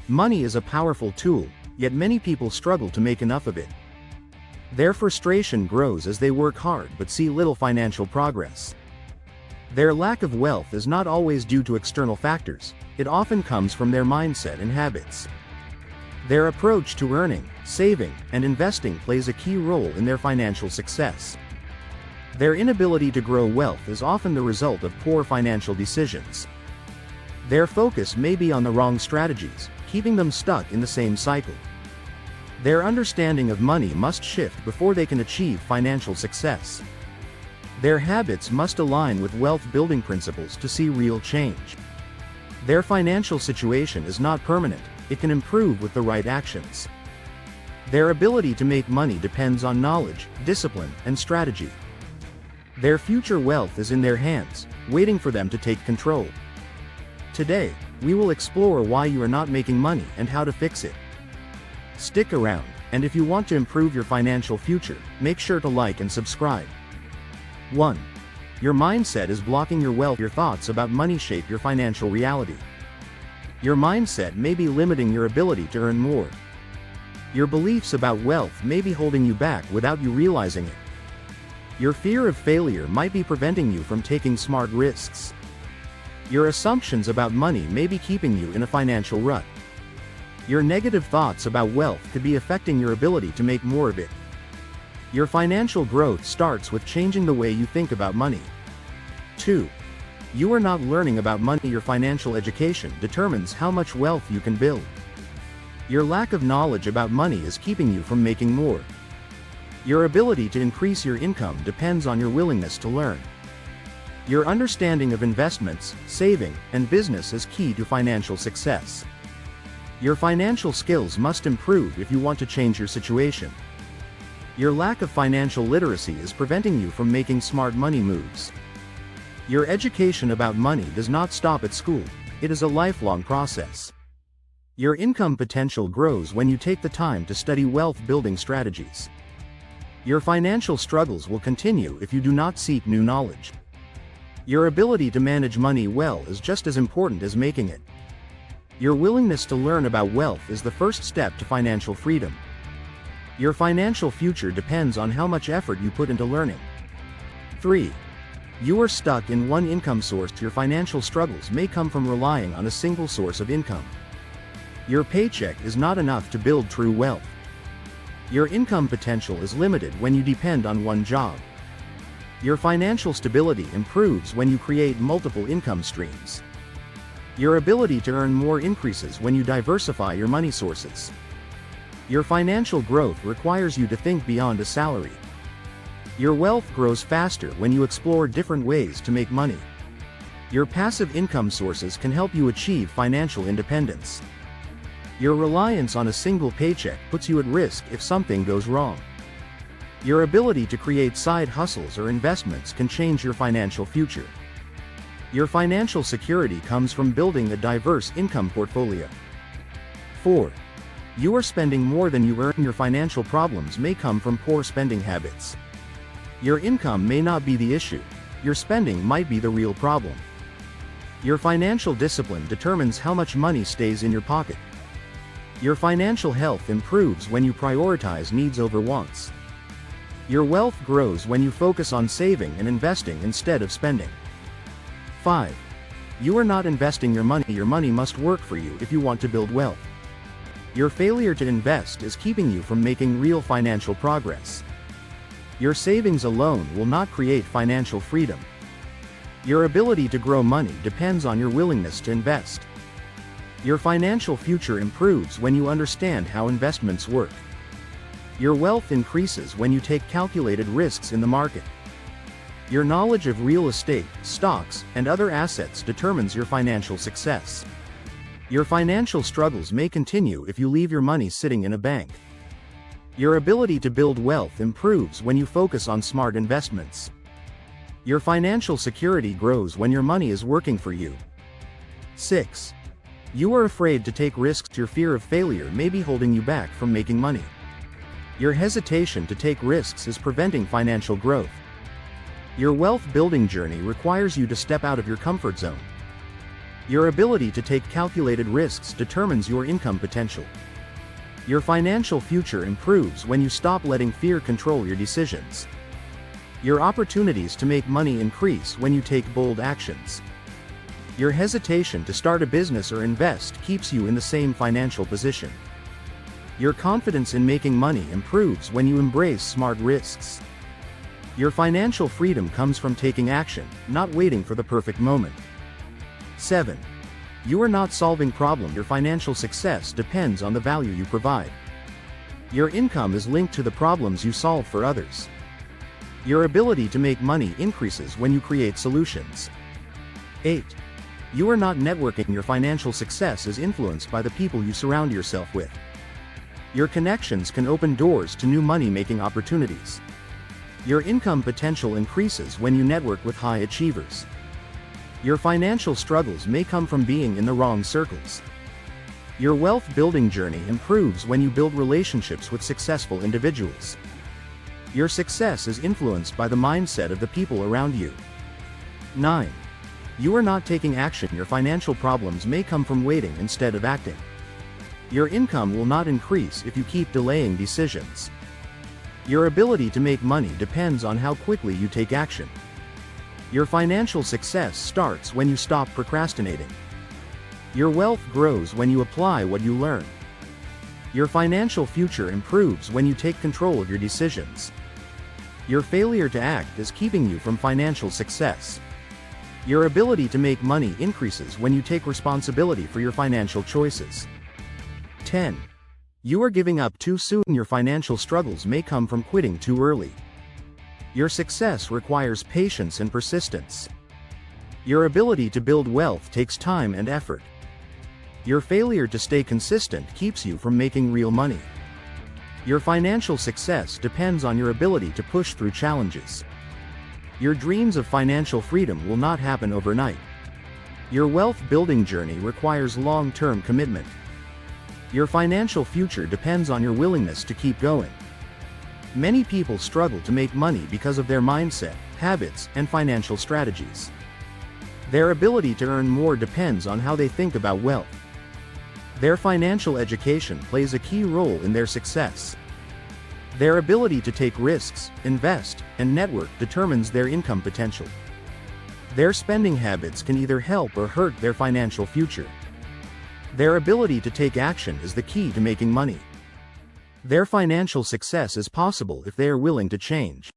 Money is a powerful tool, yet many people struggle to make enough of it. Their frustration grows as they work hard but see little financial progress. Their lack of wealth is not always due to external factors, it often comes from their mindset and habits. Their approach to earning, saving, and investing plays a key role in their financial success. Their inability to grow wealth is often the result of poor financial decisions. Their focus may be on the wrong strategies, keeping them stuck in the same cycle. Their understanding of money must shift before they can achieve financial success. Their habits must align with wealth-building principles to see real change. Their financial situation is not permanent, it can improve with the right actions. Their ability to make money depends on knowledge, discipline, and strategy. Their future wealth is in their hands, waiting for them to take control. Today, we will explore why you are not making money and how to fix it. Stick around, and if you want to improve your financial future, make sure to like and subscribe. 1. Your mindset is blocking your wealth. Your thoughts about money shape your financial reality. Your mindset may be limiting your ability to earn more. Your beliefs about wealth may be holding you back without you realizing it. Your fear of failure might be preventing you from taking smart risks. Your assumptions about money may be keeping you in a financial rut. Your negative thoughts about wealth could be affecting your ability to make more of it. Your financial growth starts with changing the way you think about money. 2. You are not learning about money. Your financial education determines how much wealth you can build. Your lack of knowledge about money is keeping you from making more. Your ability to increase your income depends on your willingness to learn. Your understanding of investments, saving, and business is key to financial success. Your financial skills must improve if you want to change your situation. Your lack of financial literacy is preventing you from making smart money moves. Your education about money does not stop at school, it is a lifelong process. Your income potential grows when you take the time to study wealth-building strategies. Your financial struggles will continue if you do not seek new knowledge. Your ability to manage money well is just as important as making it. Your willingness to learn about wealth is the first step to financial freedom. Your financial future depends on how much effort you put into learning. 3. You are stuck in one income source. Your financial struggles may come from relying on a single source of income. Your paycheck is not enough to build true wealth. Your income potential is limited when you depend on one job. Your financial stability improves when you create multiple income streams. Your ability to earn more increases when you diversify your money sources. Your financial growth requires you to think beyond a salary. Your wealth grows faster when you explore different ways to make money. Your passive income sources can help you achieve financial independence. Your reliance on a single paycheck puts you at risk if something goes wrong. Your ability to create side hustles or investments can change your financial future. Your financial security comes from building a diverse income portfolio. 4. You are spending more than you earn. Your financial problems may come from poor spending habits. Your income may not be the issue, your spending might be the real problem. Your financial discipline determines how much money stays in your pocket. Your financial health improves when you prioritize needs over wants. Your wealth grows when you focus on saving and investing instead of spending. 5. You are not investing your money. Your money must work for you if you want to build wealth. Your failure to invest is keeping you from making real financial progress. Your savings alone will not create financial freedom. Your ability to grow money depends on your willingness to invest. Your financial future improves when you understand how investments work. Your wealth increases when you take calculated risks in the market. Your knowledge of real estate, stocks, and other assets determines your financial success. Your financial struggles may continue if you leave your money sitting in a bank. Your ability to build wealth improves when you focus on smart investments. Your financial security grows when your money is working for you. 6. You are afraid to take risks. Your fear of failure may be holding you back from making money. Your hesitation to take risks is preventing financial growth. Your wealth-building journey requires you to step out of your comfort zone. Your ability to take calculated risks determines your income potential. Your financial future improves when you stop letting fear control your decisions. Your opportunities to make money increase when you take bold actions. Your hesitation to start a business or invest keeps you in the same financial position. Your confidence in making money improves when you embrace smart risks. Your financial freedom comes from taking action, not waiting for the perfect moment. 7. You are not solving problems. Your financial success depends on the value you provide. Your income is linked to the problems you solve for others. Your ability to make money increases when you create solutions. 8. You are not networking. Your financial success is influenced by the people you surround yourself with. Your connections can open doors to new money-making opportunities. Your income potential increases when you network with high achievers. Your financial struggles may come from being in the wrong circles. Your wealth-building journey improves when you build relationships with successful individuals. Your success is influenced by the mindset of the people around you. 9. You are not taking action. Your financial problems may come from waiting instead of acting. Your income will not increase if you keep delaying decisions. Your ability to make money depends on how quickly you take action. Your financial success starts when you stop procrastinating. Your wealth grows when you apply what you learn. Your financial future improves when you take control of your decisions. Your failure to act is keeping you from financial success. Your ability to make money increases when you take responsibility for your financial choices. 10. You are giving up too soon. Your financial struggles may come from quitting too early. Your success requires patience and persistence. Your ability to build wealth takes time and effort. Your failure to stay consistent keeps you from making real money. Your financial success depends on your ability to push through challenges. Your dreams of financial freedom will not happen overnight. Your wealth-building journey requires long-term commitment. Your financial future depends on your willingness to keep going. Many people struggle to make money because of their mindset, habits, and financial strategies. Their ability to earn more depends on how they think about wealth. Their financial education plays a key role in their success. Their ability to take risks, invest, and network determines their income potential. Their spending habits can either help or hurt their financial future. Their ability to take action is the key to making money. Their financial success is possible if they are willing to change.